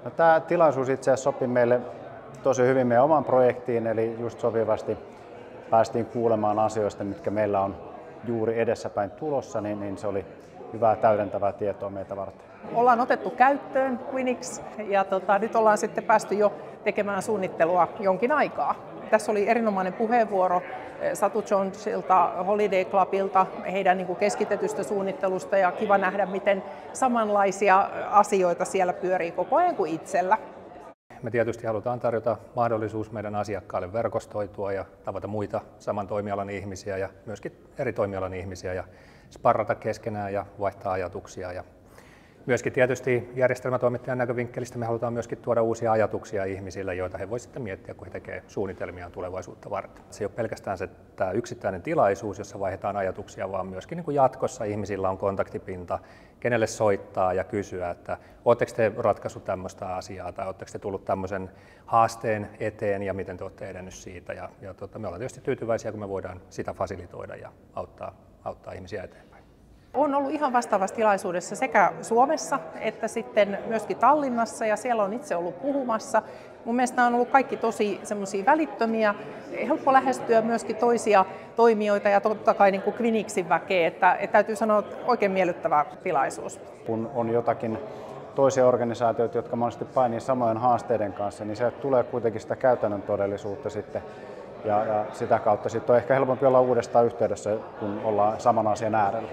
No, tämä tilaisuus itse asiassa sopi meille tosi hyvin meidän omaan projektiin, eli just sopivasti päästiin kuulemaan asioista, mitkä meillä on juuri edessäpäin tulossa, niin se oli hyvää täydentävää tietoa meitä varten. Ollaan otettu käyttöön Quinix ja nyt ollaan sitten päästy jo tekemään suunnittelua jonkin aikaa. Tässä oli erinomainen puheenvuoro Satu Jonesilta, Holiday Clubilta, heidän keskitetystä suunnittelusta ja kiva nähdä, miten samanlaisia asioita siellä pyörii koko ajan kuin itsellä. Me tietysti halutaan tarjota mahdollisuus meidän asiakkaille verkostoitua ja tavata muita saman toimialan ihmisiä ja myöskin eri toimialan ihmisiä ja sparrata keskenään ja vaihtaa ajatuksia. Ja myöskin tietysti järjestelmätoimittajan näkövinkkelistä me halutaan myöskin tuoda uusia ajatuksia ihmisille, joita he voivat sitten miettiä, kun he tekevät suunnitelmiaan tulevaisuutta varten. Se ei ole pelkästään tämä yksittäinen tilaisuus, jossa vaihdetaan ajatuksia, vaan myöskin jatkossa ihmisillä on kontaktipinta, kenelle soittaa ja kysyä, että oletteko te ratkaissut tämmöistä asiaa tai oletteko te tullut tämmöisen haasteen eteen ja miten te olette edennyt siitä. Me ollaan tietysti tyytyväisiä, kun me voidaan sitä fasilitoida ja auttaa ihmisiä eteenpäin. Olen ollut ihan vastaavassa tilaisuudessa sekä Suomessa että sitten myöskin Tallinnassa ja siellä on itse ollut puhumassa. Mun mielestä nämä on ollut kaikki tosi semmoisia välittömiä, helppo lähestyä myöskin toisia toimijoita ja totta kai Quinixin väkeä, että täytyy sanoa, että oikein miellyttävä tilaisuus. Kun on jotakin toisia organisaatioita, jotka mahdollisesti painii samojen haasteiden kanssa, niin se tulee kuitenkin sitä käytännön todellisuutta sitten. Ja sitä kautta sitten on ehkä helpompi olla uudestaan yhteydessä, kun ollaan saman asian äärellä.